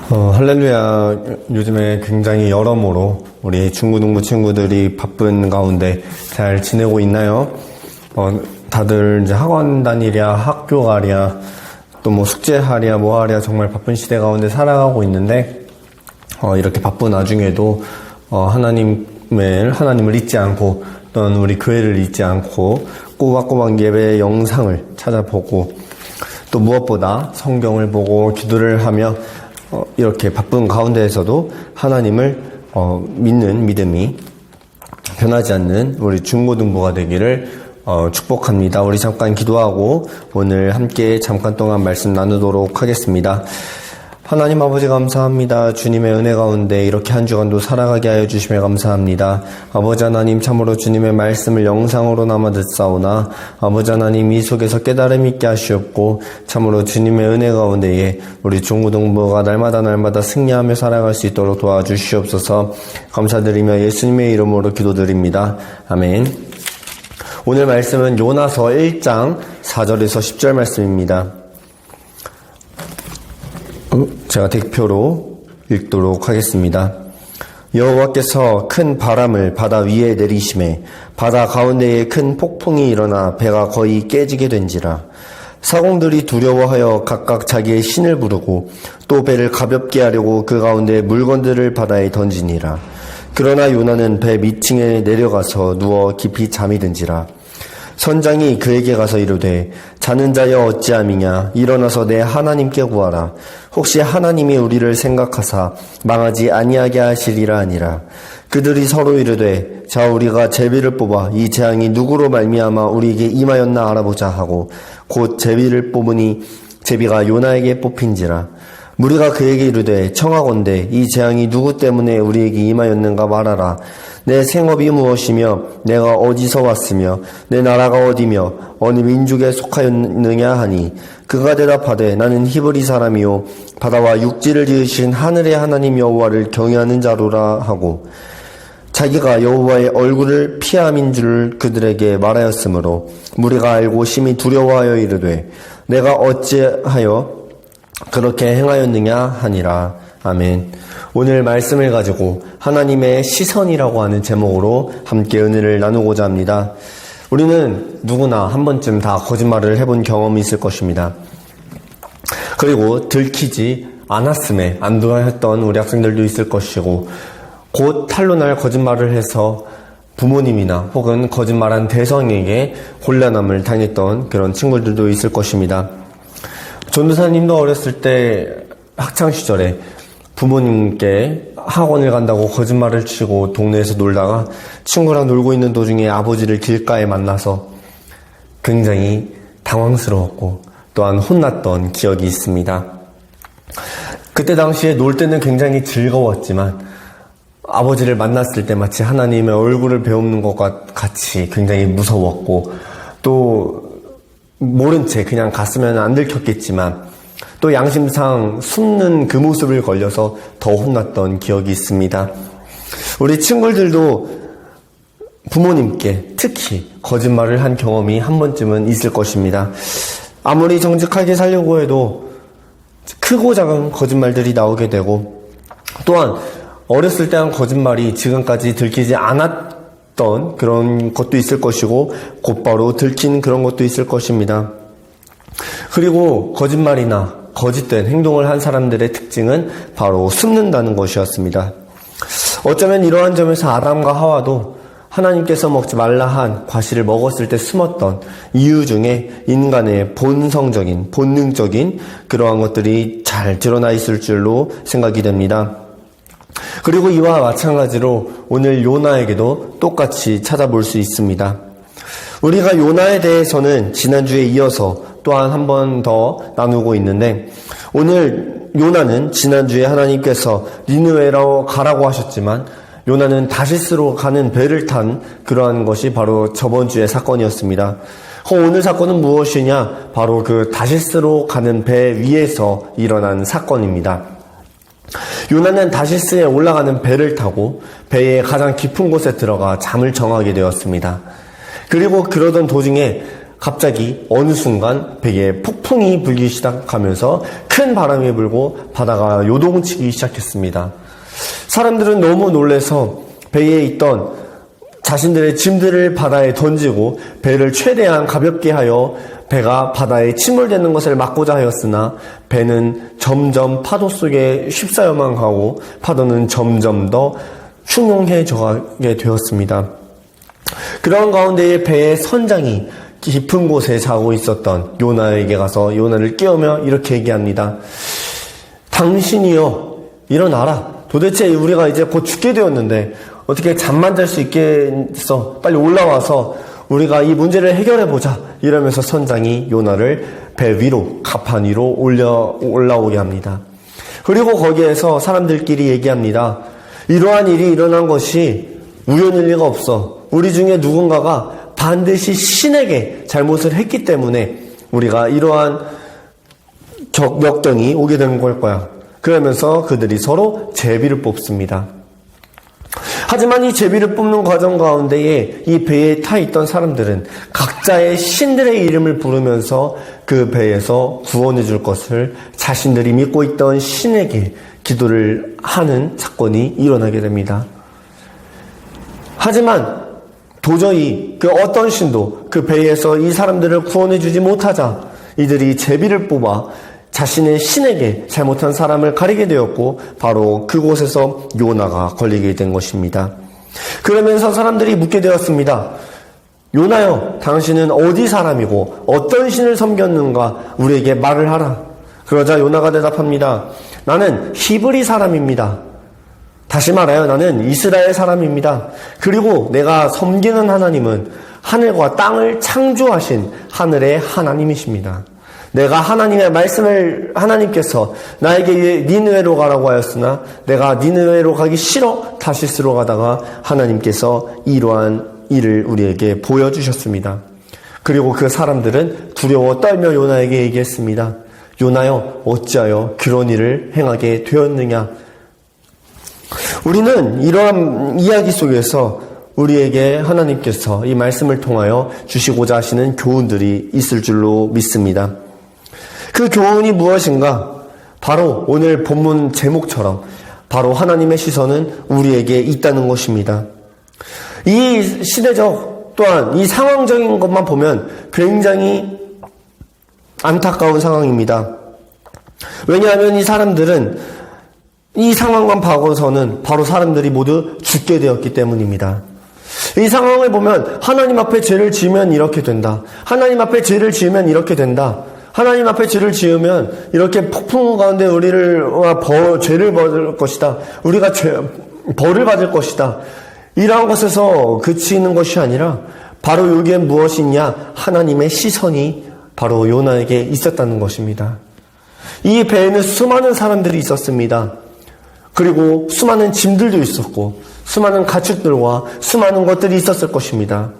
할렐루야. 요즘에 굉장히 여러모로 우리 중고등부 친구들이 바쁜 가운데 잘 지내고 있나요? 다들 이제 학원 다니랴, 학교 가랴, 또 뭐 숙제하랴, 뭐 하랴 정말 바쁜 시대 가운데 살아가고 있는데, 이렇게 바쁜 와중에도, 하나님을 잊지 않고, 또는 우리 교회를 잊지 않고, 꼬박꼬박 예배 영상을 찾아보고, 또 무엇보다 성경을 보고 기도를 하며, 이렇게 바쁜 가운데에서도 하나님을 믿는 믿음이 변하지 않는 우리 중고등부가 되기를 축복합니다. 우리 잠깐 기도하고 오늘 함께 잠깐 동안 말씀 나누도록 하겠습니다. 하나님 아버지 감사합니다. 주님의 은혜 가운데 이렇게 한 주간도 살아가게 하여 주시며 감사합니다. 아버지 하나님 참으로 주님의 말씀을 영상으로나마 듣사오나 아버지 하나님 이 속에서 깨달음 있게 하시옵고 참으로 주님의 은혜 가운데에 우리 중고등부가 날마다 승리하며 살아갈 수 있도록 도와주시옵소서. 감사드리며 예수님의 이름으로 기도드립니다. 아멘. 오늘 말씀은 요나서 1장 4절에서 10절 말씀입니다. 제가 대표로 읽도록 하겠습니다. 여호와께서 큰 바람을 바다 위에 내리심에 바다 가운데에 큰 폭풍이 일어나 배가 거의 깨지게 된지라. 사공들이 두려워하여 각각 자기의 신을 부르고 또 배를 가볍게 하려고 그 가운데 물건들을 바다에 던지니라. 그러나 요나는 배 밑층에 내려가서 누워 깊이 잠이 든지라. 선장이 그에게 가서 이르되 자는 자여 어찌함이냐. 일어나서 내 하나님께 구하라. 혹시 하나님이 우리를 생각하사 망하지 아니하게 하시리라 하니라. 그들이 서로 이르되 자 우리가 제비를 뽑아 이 재앙이 누구로 말미암아 우리에게 임하였나 알아보자 하고 곧 제비를 뽑으니 제비가 요나에게 뽑힌지라. 무리가 그에게 이르되 청하건대 이 재앙이 누구 때문에 우리에게 임하였는가 말하라. 내 생업이 무엇이며 내가 어디서 왔으며 내 나라가 어디며 어느 민족에 속하였느냐 하니 그가 대답하되 나는 히브리 사람이요 바다와 육지를 지으신 하늘의 하나님 여호와를 경외하는 자로라 하고 자기가 여호와의 얼굴을 피함인 줄 그들에게 말하였으므로 무리가 알고 심히 두려워하여 이르되 내가 어찌하여 그렇게 행하였느냐 하니라. 아멘. 오늘 말씀을 가지고 하나님의 시선이라고 하는 제목으로 함께 은혜를 나누고자 합니다. 우리는 누구나 한 번쯤 다 거짓말을 해본 경험이 있을 것입니다. 그리고 들키지 않았음에 안도했던 우리 학생들도 있을 것이고 곧 탄로날 거짓말을 해서 부모님이나 혹은 거짓말한 대성에게 곤란함을 당했던 그런 친구들도 있을 것입니다. 전도사님도 어렸을 때 학창시절에 부모님께 학원을 간다고 거짓말을 치고 동네에서 놀다가 친구랑 놀고 있는 도중에 아버지를 길가에 만나서 굉장히 당황스러웠고 또한 혼났던 기억이 있습니다. 그때 당시에 놀 때는 굉장히 즐거웠지만 아버지를 만났을 때 마치 하나님의 얼굴을 배우는 것과 같이 굉장히 무서웠고 또 모른 채 그냥 갔으면 안 들켰겠지만 또 양심상 숨는 그 모습을 걸려서 더 혼났던 기억이 있습니다. 우리 친구들도 부모님께 특히 거짓말을 한 경험이 한 번쯤은 있을 것입니다. 아무리 정직하게 살려고 해도 크고 작은 거짓말들이 나오게 되고 또한 어렸을 때 한 거짓말이 지금까지 들키지 않았던 그런 것도 있을 것이고 곧바로 들킨 그런 것도 있을 것입니다. 그리고 거짓말이나 거짓된 행동을 한 사람들의 특징은 바로 숨는다는 것이었습니다. 어쩌면 이러한 점에서 아담과 하와도 하나님께서 먹지 말라 한 과실을 먹었을 때 숨었던 이유 중에 인간의 본성적인, 본능적인 그러한 것들이 잘 드러나 있을 줄로 생각이 됩니다. 그리고 이와 마찬가지로 오늘 요나에게도 똑같이 찾아볼 수 있습니다. 우리가 요나에 대해서는 지난주에 이어서 또한 한 번 더 나누고 있는데 오늘 요나는 지난주에 하나님께서 니느웨로 가라고 하셨지만 요나는 다시스로 가는 배를 탄 그러한 것이 바로 저번 주의 사건이었습니다. 오늘 사건은 무엇이냐? 바로 그 다시스로 가는 배 위에서 일어난 사건입니다. 요나는 다시스에 올라가는 배를 타고 배의 가장 깊은 곳에 들어가 잠을 정하게 되었습니다. 그리고 그러던 도중에 갑자기 어느 순간 배에 폭풍이 불기 시작하면서 큰 바람이 불고 바다가 요동치기 시작했습니다. 사람들은 너무 놀라서 배에 있던 자신들의 짐들을 바다에 던지고 배를 최대한 가볍게 하여 배가 바다에 침몰되는 것을 막고자 하였으나 배는 점점 파도 속에 휩싸여만 가고 파도는 점점 더 흉흉해져 가게 되었습니다. 그런 가운데에 배의 선장이 깊은 곳에 자고 있었던 요나에게 가서 요나를 깨우며 이렇게 얘기합니다. 당신이여 일어나라. 도대체 우리가 이제 곧 죽게 되었는데 어떻게 잠만 잘 수 있겠어. 빨리 올라와서 우리가 이 문제를 해결해보자. 이러면서 선장이 요나를 배 위로 갑판 위로 올라오게 합니다. 그리고 거기에서 사람들끼리 얘기합니다. 이러한 일이 일어난 것이 우연일 리가 없어. 우리 중에 누군가가 반드시 신에게 잘못을 했기 때문에 우리가 이러한 역경이 오게 된 걸 거야. 그러면서 그들이 서로 제비를 뽑습니다. 하지만 이 제비를 뽑는 과정 가운데에 이 배에 타 있던 사람들은 각자의 신들의 이름을 부르면서 그 배에서 구원해 줄 것을 자신들이 믿고 있던 신에게 기도를 하는 사건이 일어나게 됩니다. 하지만 도저히 그 어떤 신도 그 배에서 이 사람들을 구원해 주지 못하자 이들이 제비를 뽑아 자신의 신에게 잘못한 사람을 가리게 되었고 바로 그곳에서 요나가 걸리게 된 것입니다. 그러면서 사람들이 묻게 되었습니다. 요나여, 당신은 어디 사람이고 어떤 신을 섬겼는가 우리에게 말을 하라. 그러자 요나가 대답합니다. 나는 히브리 사람입니다. 다시 말하여 나는 이스라엘 사람입니다. 그리고 내가 섬기는 하나님은 하늘과 땅을 창조하신 하늘의 하나님이십니다. 내가 하나님의 말씀을 하나님께서 나에게 니느웨로 가라고 하였으나 내가 니느웨로 가기 싫어 다시스로 가다가 하나님께서 이러한 일을 우리에게 보여주셨습니다. 그리고 그 사람들은 두려워 떨며 요나에게 얘기했습니다. 요나여, 어찌하여 그런 일을 행하게 되었느냐. 우리는 이러한 이야기 속에서 우리에게 하나님께서 이 말씀을 통하여 주시고자 하시는 교훈들이 있을 줄로 믿습니다. 그 교훈이 무엇인가? 바로 오늘 본문 제목처럼 바로 하나님의 시선은 우리에게 있다는 것입니다. 이 시대적 또한 이 상황적인 것만 보면 굉장히 안타까운 상황입니다. 왜냐하면 이 사람들은 이 상황만 봐서는 바로 사람들이 모두 죽게 되었기 때문입니다. 이 상황을 보면 하나님 앞에 죄를 지으면 이렇게 된다. 하나님 앞에 죄를 지으면 이렇게 된다. 하나님 앞에 죄를 지으면 이렇게 폭풍 가운데 우리를 죄를 받을 것이다. 우리가 벌을 받을 것이다. 이러한 것에서 그치는 것이 아니라 바로 여기에 무엇이냐? 하나님의 시선이 바로 요나에게 있었다는 것입니다. 이 배에는 수많은 사람들이 있었습니다. 그리고 수많은 짐들도 있었고 수많은 가축들과 수많은 것들이 있었을 것입니다.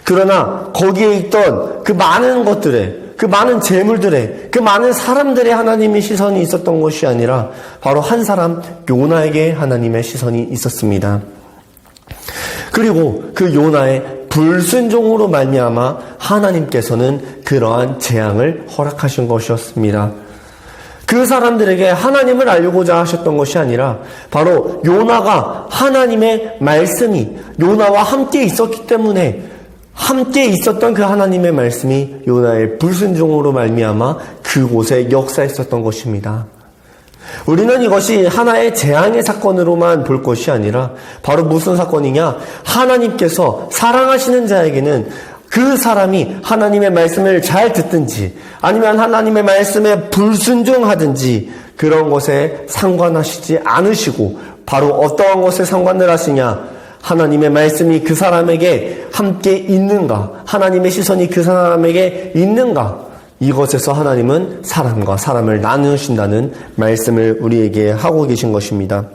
그러나 거기에 있던 그 많은 것들에 그 많은 재물들에 그 많은 사람들의 하나님의 시선이 있었던 것이 아니라 바로 한 사람 요나에게 하나님의 시선이 있었습니다. 그리고 그 요나의 불순종으로 말미암아 하나님께서는 그러한 재앙을 허락하신 것이었습니다. 그 사람들에게 하나님을 알려고자 하셨던 것이 아니라 바로 요나가 하나님의 말씀이 요나와 함께 있었기 때문에 함께 있었던 그 하나님의 말씀이 요나의 불순종으로 말미암아 그곳에 역사했었던 것입니다. 우리는 이것이 하나의 재앙의 사건으로만 볼 것이 아니라 바로 무슨 사건이냐? 하나님께서 사랑하시는 자에게는 그 사람이 하나님의 말씀을 잘 듣든지 아니면 하나님의 말씀에 불순종하든지 그런 것에 상관하시지 않으시고 바로 어떠한 것에 상관을 하시냐? 하나님의 말씀이 그 사람에게 함께 있는가? 하나님의 시선이 그 사람에게 있는가? 이것에서 하나님은 사람과 사람을 나누신다는 말씀을 우리에게 하고 계신 것입니다.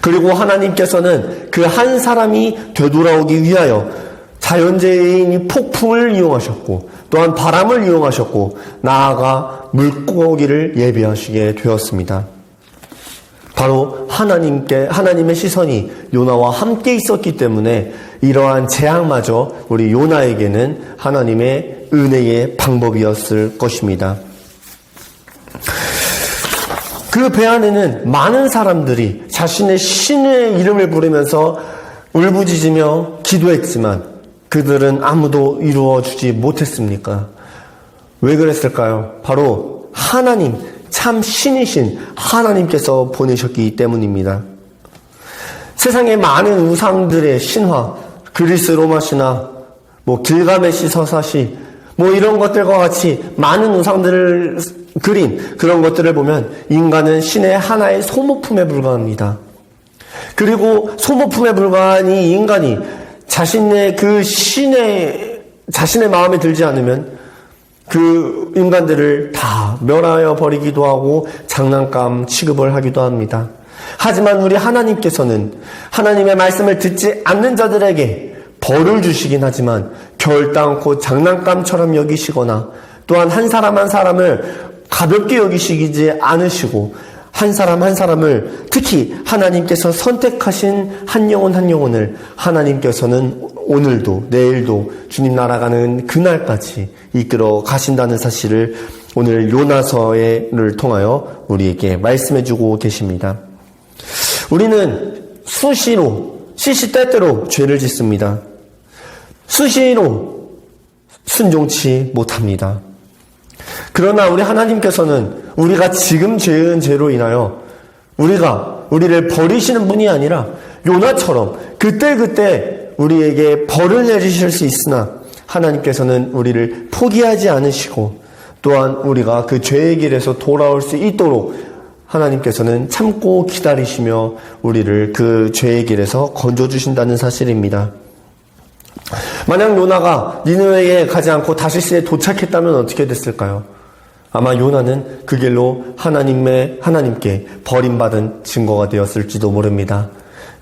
그리고 하나님께서는 그 한 사람이 되돌아오기 위하여 자연재해인 이 폭풍을 이용하셨고 또한 바람을 이용하셨고 나아가 물고기를 예비하시게 되었습니다. 바로 하나님의 시선이 요나와 함께 있었기 때문에 이러한 재앙마저 우리 요나에게는 하나님의 은혜의 방법이었을 것입니다. 그 배 안에는 많은 사람들이 자신의 신의 이름을 부르면서 울부짖으며 기도했지만 그들은 아무도 이루어주지 못했습니까? 왜 그랬을까요? 바로 하나님, 참 신이신 하나님께서 보내셨기 때문입니다. 세상의 많은 우상들의 신화, 그리스 로마 신화, 길가메시 서사시, 이런 것들과 같이 많은 우상들을 그린 그런 것들을 보면 인간은 신의 하나의 소모품에 불과합니다. 그리고 소모품에 불과한 이 인간이 자신의 마음에 들지 않으면 그 인간들을 다 멸하여 버리기도 하고 장난감 취급을 하기도 합니다. 하지만 우리 하나님께서는 하나님의 말씀을 듣지 않는 자들에게 벌을 주시긴 하지만 결단코 장난감처럼 여기시거나 또한 한 사람 한 사람을 가볍게 여기시지 않으시고 한 사람 한 사람을 특히 하나님께서 선택하신 한 영혼 한 영혼을 하나님께서는 오늘도 내일도 주님 나아가는 그날까지 이끌어 가신다는 사실을 오늘 요나서를 통하여 우리에게 말씀해주고 계십니다. 우리는 시시때때로 죄를 짓습니다. 수시로 순종치 못합니다. 그러나 우리 하나님께서는 우리가 지금 지은 죄로 인하여 우리를 버리시는 분이 아니라 요나처럼 그때그때 우리에게 벌을 내리실 수 있으나 하나님께서는 우리를 포기하지 않으시고 또한 우리가 그 죄의 길에서 돌아올 수 있도록 하나님께서는 참고 기다리시며 우리를 그 죄의 길에서 건져주신다는 사실입니다. 만약 요나가 니느웨에 가지 않고 다시스에 도착했다면 어떻게 됐을까요? 아마 요나는 그 길로 하나님께 버림받은 증거가 되었을지도 모릅니다.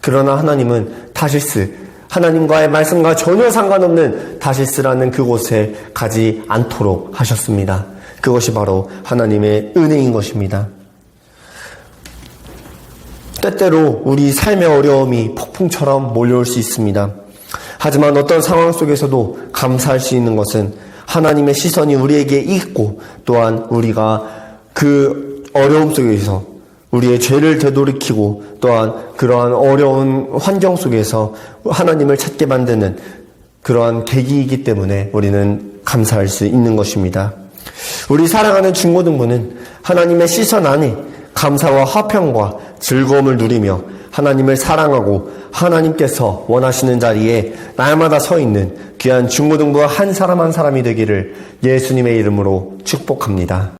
그러나 하나님은 다시스, 하나님과의 말씀과 전혀 상관없는 다시스라는 그곳에 가지 않도록 하셨습니다. 그것이 바로 하나님의 은혜인 것입니다. 때때로 우리 삶의 어려움이 폭풍처럼 몰려올 수 있습니다. 하지만 어떤 상황 속에서도 감사할 수 있는 것은 하나님의 시선이 우리에게 있고 또한 우리가 그 어려움 속에서 우리의 죄를 되돌이키고 또한 그러한 어려운 환경 속에서 하나님을 찾게 만드는 그러한 계기이기 때문에 우리는 감사할 수 있는 것입니다. 우리 사랑하는 중고등부는 하나님의 시선 안에 감사와 화평과 즐거움을 누리며 하나님을 사랑하고 하나님께서 원하시는 자리에 날마다 서 있는 귀한 중고등부 한 사람 한 사람이 되기를 예수님의 이름으로 축복합니다.